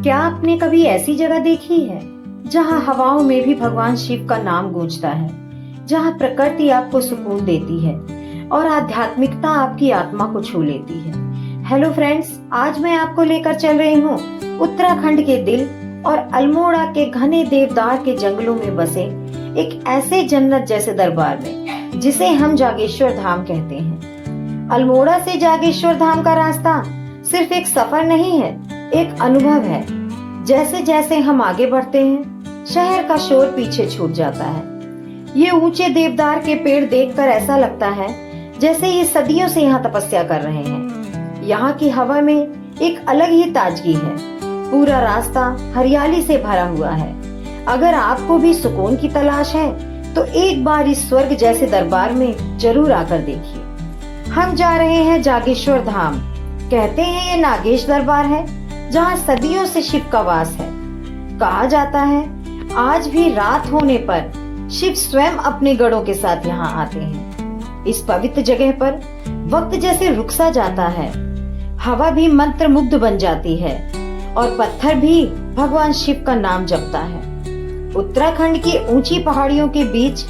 क्या आपने कभी ऐसी जगह देखी है जहां हवाओं में भी भगवान शिव का नाम गूंजता है, जहां प्रकृति आपको सुकून देती है और आध्यात्मिकता आपकी आत्मा को छू लेती है। हेलो फ्रेंड्स, आज मैं आपको लेकर चल रही हूँ उत्तराखंड के दिल और अल्मोड़ा के घने देवदार के जंगलों में बसे एक ऐसे जन्नत जैसे दरबार में जिसे हम जागेश्वर धाम कहते हैं। अल्मोड़ा से जागेश्वर धाम का रास्ता सिर्फ एक सफर नहीं है, एक अनुभव है। जैसे जैसे हम आगे बढ़ते हैं, शहर का शोर पीछे छूट जाता है। ये ऊंचे देवदार के पेड़ देखकर ऐसा लगता है जैसे ये सदियों से यहाँ तपस्या कर रहे हैं। यहाँ की हवा में एक अलग ही ताजगी है। पूरा रास्ता हरियाली से भरा हुआ है। अगर आपको भी सुकून की तलाश है तो एक बार इस स्वर्ग जैसे दरबार में जरूर आकर देखिए। हम जा रहे हैं जागेश्वर धाम। कहते हैं ये नागेश दरबार है जहाँ सदियों से शिव का वास है। कहा जाता है आज भी रात होने पर शिव स्वयं अपने गढ़ों के साथ यहाँ आते हैं। इस पवित्र जगह पर वक्त जैसे रुक सा जाता है, हवा भी मंत्र मुग्ध बन जाती है और पत्थर भी भगवान शिव का नाम जपता है। उत्तराखंड की ऊंची पहाड़ियों के बीच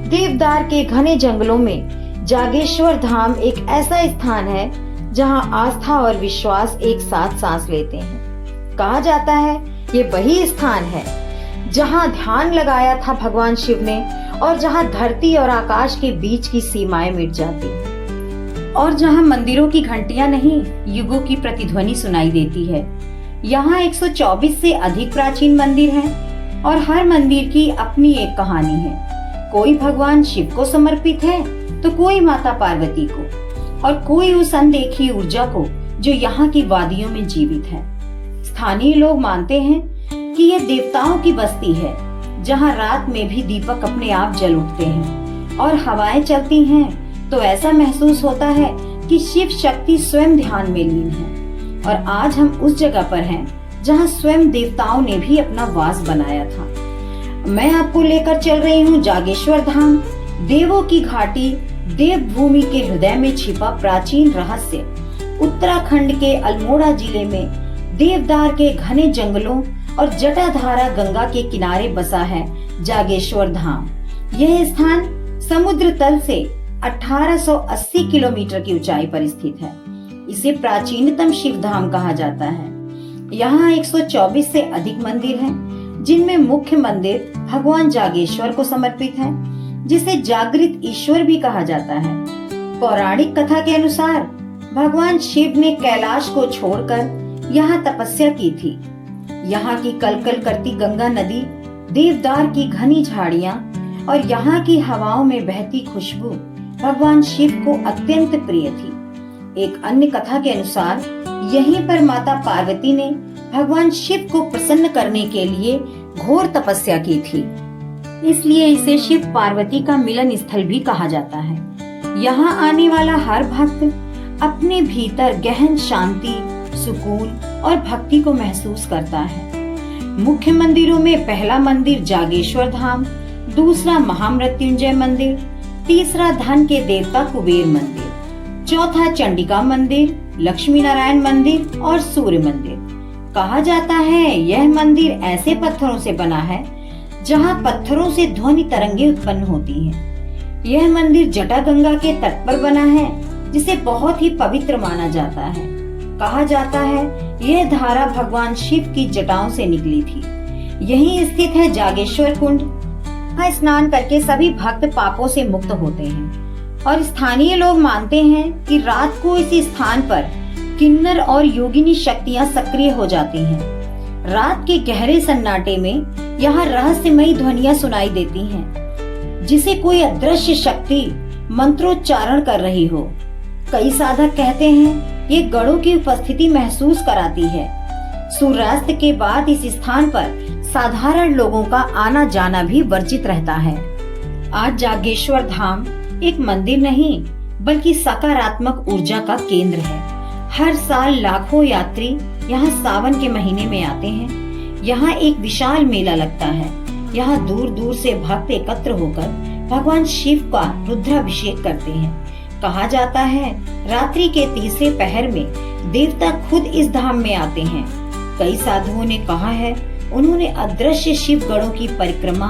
देवदार के घने जंगलों में जागेश्वर धाम एक ऐसा स्थान है जहां आस्था और विश्वास एक साथ सांस लेते हैं। कहा जाता है ये वही स्थान है जहां ध्यान लगाया था भगवान शिव ने और जहां धरती और आकाश के बीच की सीमाएं मिट जाती हैं और जहां मंदिरों की घंटियां नहीं, युगों की प्रतिध्वनि सुनाई देती है। यहाँ 124 से अधिक प्राचीन मंदिर हैं और हर मंदिर की अपनी एक कहानी है। कोई भगवान शिव को समर्पित है तो कोई माता पार्वती को और कोई उस अनदेखी ऊर्जा को जो यहाँ की वादियों में जीवित है। स्थानीय लोग मानते हैं कि यह देवताओं की बस्ती है जहाँ रात में भी दीपक अपने आप जल उठते हैं और हवाएं चलती हैं तो ऐसा महसूस होता है कि शिव शक्ति स्वयं ध्यान में लीन है। और आज हम उस जगह पर हैं जहाँ स्वयं देवताओं ने भी अपना वास बनाया था। मैं आपको लेकर चल रही हूँ जागेश्वर धाम, देवों की घाटी, देवभूमि के हृदय में छिपा प्राचीन रहस्य। उत्तराखंड के अल्मोड़ा जिले में देवदार के घने जंगलों और जटाधारा गंगा के किनारे बसा है जागेश्वर धाम। यह स्थान समुद्र तल से 1880 किलोमीटर की ऊंचाई पर स्थित है। इसे प्राचीनतम शिव धाम कहा जाता है। यहाँ 124 से अधिक मंदिर हैं, जिनमें मुख्य मंदिर भगवान जागेश्वर को समर्पित है, जिसे जागृत ईश्वर भी कहा जाता है। पौराणिक कथा के अनुसार भगवान शिव ने कैलाश को छोड़कर यहाँ तपस्या की थी। यहाँ की कलकल करती गंगा नदी, देवदार की घनी झाड़ियाँ और यहाँ की हवाओं में बहती खुशबू भगवान शिव को अत्यंत प्रिय थी। एक अन्य कथा के अनुसार यहीं पर माता पार्वती ने भगवान शिव को प्रसन्न करने के लिए घोर तपस्या की थी, इसलिए इसे शिव पार्वती का मिलन स्थल भी कहा जाता है। यहाँ आने वाला हर भक्त अपने भीतर गहन शांति, सुकून और भक्ति को महसूस करता है। मुख्य मंदिरों में पहला मंदिर जागेश्वर धाम, दूसरा महामृत्युंजय मंदिर, तीसरा धन के देवता कुबेर मंदिर, चौथा चंडिका मंदिर, लक्ष्मी नारायण मंदिर और सूर्य मंदिर। कहा जाता है यह मंदिर ऐसे पत्थरों से बना है जहाँ पत्थरों से ध्वनि तरंगे उत्पन्न होती हैं। यह मंदिर जटागंगा के तट पर बना है, जिसे बहुत ही पवित्र माना जाता है। कहा जाता है यह धारा भगवान शिव की जटाओं से निकली थी। यहीं स्थित है जागेश्वर कुंड। यहाँ स्नान करके सभी भक्त पापों से मुक्त होते हैं और स्थानीय लोग मानते हैं कि रात को इसी स्थान पर किन्नर और योगिनी शक्तियाँ सक्रिय हो जाती हैं। रात के गहरे सन्नाटे में यहाँ रहस्यमयी ध्वनियाँ सुनाई देती हैं, जिसे कोई अदृश्य शक्ति मंत्रोच्चारण कर रही हो। कई साधक कहते हैं ये गढ़ों की उपस्थिति महसूस कराती है। सूर्यास्त के बाद इस स्थान पर साधारण लोगों का आना जाना भी वर्जित रहता है। आज जागेश्वर धाम एक मंदिर नहीं बल्कि सकारात्मक ऊर्जा का केंद्र है। हर साल लाखों यात्री यहाँ सावन के महीने में आते हैं। यहाँ एक विशाल मेला लगता है। यहाँ दूर दूर से भक्त एकत्र होकर भगवान शिव का रुद्राभिषेक करते हैं। कहा जाता है रात्रि के तीसरे पहर में देवता खुद इस धाम में आते हैं। कई साधुओं ने कहा है, उन्होंने अदृश्य शिव गणों की परिक्रमा,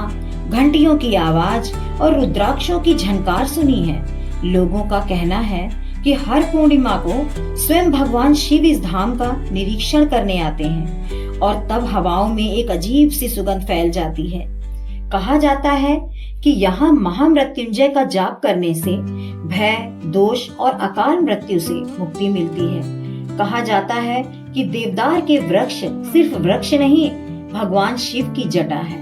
घंटियों की आवाज और रुद्राक्षों की झनकार सुनी है। लोगों का कहना है कि हर पूर्णिमा को स्वयं भगवान शिव इस धाम का निरीक्षण करने आते हैं और तब हवाओं में एक अजीब सी सुगंध फैल जाती है। कहा जाता है कि यहाँ महामृत्युंजय का जाप करने से भय, दोष और अकाल मृत्यु से मुक्ति मिलती है। कहा जाता है कि देवदार के वृक्ष सिर्फ वृक्ष नहीं, भगवान शिव की जटा है।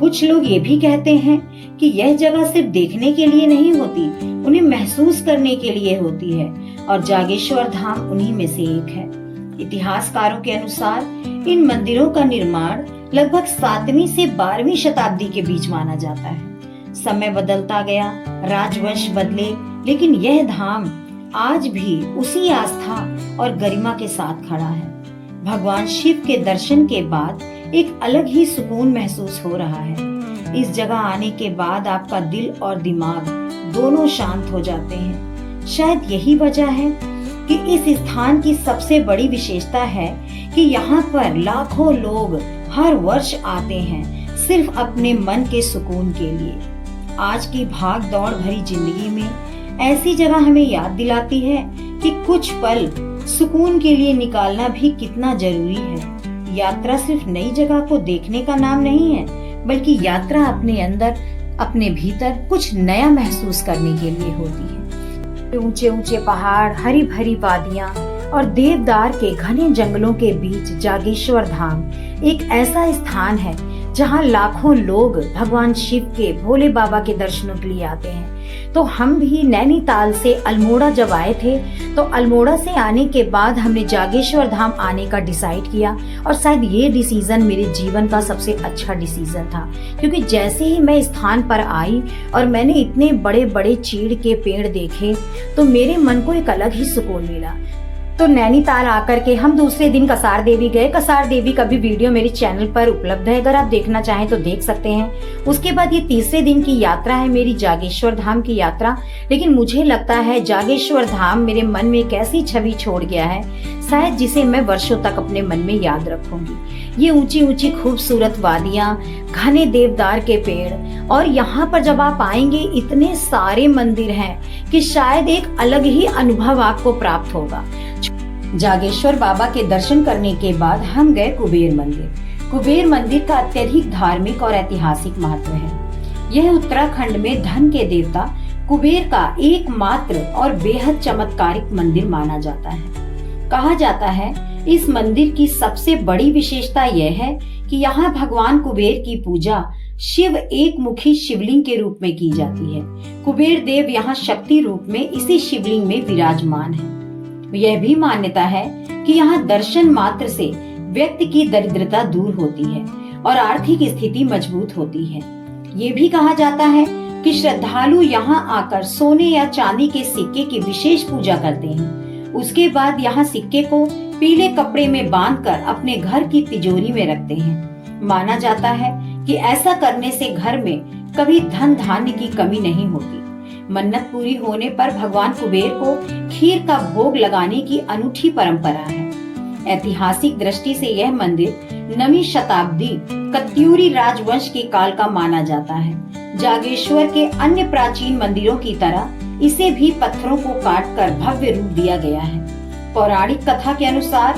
कुछ लोग ये भी कहते हैं कि यह जगह सिर्फ देखने के लिए नहीं होती, उन्हें महसूस करने के लिए होती है और जागेश्वर धाम उन्हीं में से एक है। इतिहासकारों के अनुसार इन मंदिरों का निर्माण लगभग 7वीं से 12वीं शताब्दी के बीच माना जाता है। समय बदलता गया, राजवंश बदले, लेकिन यह धाम आज भी उसी आस्था और गरिमा के साथ खड़ा है। भगवान शिव के दर्शन के बाद एक अलग ही सुकून महसूस हो रहा है। इस जगह आने के बाद आपका दिल और दिमाग दोनों शांत हो जाते हैं। शायद यही वजह है कि इस स्थान की सबसे बड़ी विशेषता है कि यहाँ पर लाखों लोग हर वर्ष आते हैं सिर्फ अपने मन के सुकून के लिए। आज की भाग दौड़ भरी जिंदगी में ऐसी जगह हमें याद दिलाती है कि कुछ पल सुकून के लिए निकालना भी कितना जरूरी है। यात्रा सिर्फ नई जगह को देखने का नाम नहीं है, बल्कि यात्रा अपने अंदर, अपने भीतर कुछ नया महसूस करने के लिए होती है। ऊंचे ऊंचे पहाड़, हरी भरी वादियां और देवदार के घने जंगलों के बीच जागेश्वर धाम एक ऐसा स्थान है जहां लाखों लोग भगवान शिव के, भोले बाबा के दर्शनों के लिए आते हैं। तो हम भी नैनीताल से अल्मोड़ा जब आए थे तो अल्मोड़ा से आने के बाद हमने जागेश्वर धाम आने का डिसाइड किया और शायद ये डिसीजन मेरे जीवन का सबसे अच्छा डिसीजन था, क्योंकि जैसे ही मैं स्थान पर आई और मैंने इतने बड़े बड़े चीड़ के पेड़ देखे तो मेरे मन को एक अलग ही सुकून मिला। तो नैनीताल आकर के हम दूसरे दिन कसार देवी गए। कसार देवी का भी वीडियो मेरे चैनल पर उपलब्ध है, अगर आप देखना चाहें तो देख सकते हैं। उसके बाद ये तीसरे दिन की यात्रा है मेरी, जागेश्वर धाम की यात्रा। लेकिन मुझे लगता है जागेश्वर धाम मेरे मन में एक ऐसी छवि छोड़ गया है शायद जिसे मैं वर्षों तक अपने मन में याद रखूंगी। ये ऊंची ऊंची खूबसूरत वादियां, घने देवदार के पेड़ और यहाँ पर जब आप आएंगे इतने सारे मंदिर हैं कि शायद एक अलग ही अनुभव आपको प्राप्त होगा। जागेश्वर बाबा के दर्शन करने के बाद हम गए कुबेर मंदिर। कुबेर मंदिर का अत्यधिक धार्मिक और ऐतिहासिक महत्व है। यह उत्तराखंड में धन के देवता कुबेर का एकमात्र और बेहद चमत्कारिक मंदिर माना जाता है। कहा जाता है इस मंदिर की सबसे बड़ी विशेषता यह है कि यहाँ भगवान कुबेर की पूजा शिव एक मुखी शिवलिंग के रूप में की जाती है। कुबेर देव यहाँ शक्ति रूप में इसी शिवलिंग में विराजमान है। यह भी मान्यता है कि यहाँ दर्शन मात्र से व्यक्ति की दरिद्रता दूर होती है और आर्थिक स्थिति मजबूत होती है। ये भी कहा जाता है कि श्रद्धालु यहाँ आकर सोने या चांदी के सिक्के की विशेष पूजा करते हैं। उसके बाद यहाँ सिक्के को पीले कपड़े में बांधकर अपने घर की तिजोरी में रखते हैं। माना जाता है कि ऐसा करने से घर में कभी धन धान्य की कमी नहीं होती। मन्नत पूरी होने पर भगवान कुबेर को खीर का भोग लगाने की अनूठी परंपरा है। ऐतिहासिक दृष्टि से यह मंदिर 9वीं शताब्दी कत्यूरी राजवंश के काल का माना जाता है। जागेश्वर के अन्य प्राचीन मंदिरों की तरह इसे भी पत्थरों को काटकर भव्य रूप दिया गया है। पौराणिक कथा के अनुसार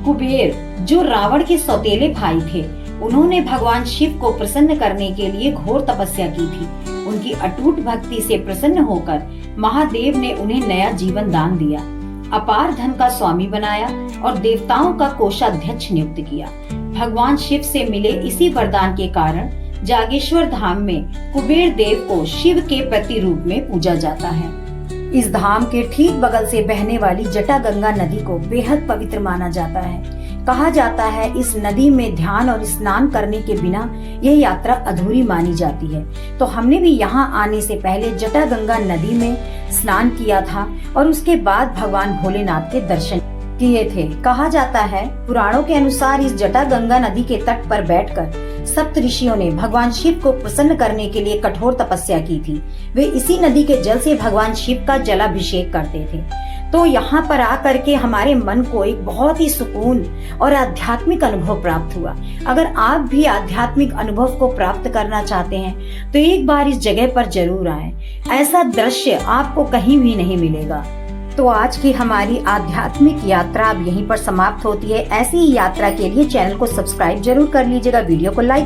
कुबेर, जो रावण के सौतेले भाई थे, उन्होंने भगवान शिव को प्रसन्न करने के लिए घोर तपस्या की थी। उनकी अटूट भक्ति से प्रसन्न होकर महादेव ने उन्हें नया जीवन दान दिया, अपार धन का स्वामी बनाया और देवताओं का कोषाध्यक्ष नियुक्त किया। भगवान शिव से मिले इसी वरदान के कारण जागेश्वर धाम में कुबेर देव को शिव के प्रतिरूप में पूजा जाता है। इस धाम के ठीक बगल से बहने वाली जटा गंगा नदी को बेहद पवित्र माना जाता है। कहा जाता है इस नदी में ध्यान और स्नान करने के बिना यह यात्रा अधूरी मानी जाती है। तो हमने भी यहाँ आने से पहले जटा गंगा नदी में स्नान किया था और उसके बाद भगवान भोलेनाथ के दर्शन किए थे। कहा जाता है पुराणों के अनुसार इस जटा गंगा नदी के तट पर बैठकर सप्त ऋषियों ने भगवान शिव को प्रसन्न करने के लिए कठोर तपस्या की थी। वे इसी नदी के जल से भगवान शिव का जलाभिषेक करते थे। तो यहाँ पर आकर के हमारे मन को एक बहुत ही सुकून और आध्यात्मिक अनुभव प्राप्त हुआ। अगर आप भी आध्यात्मिक अनुभव को प्राप्त करना चाहते हैं तो एक बार इस जगह पर जरूर आएं। ऐसा दृश्य आपको कहीं भी नहीं मिलेगा। तो आज की हमारी आध्यात्मिक यात्रा अब यहीं पर समाप्त होती है। ऐसी ही यात्रा के लिए चैनल को सब्सक्राइब जरूर कर लीजिएगा, वीडियो को लाइक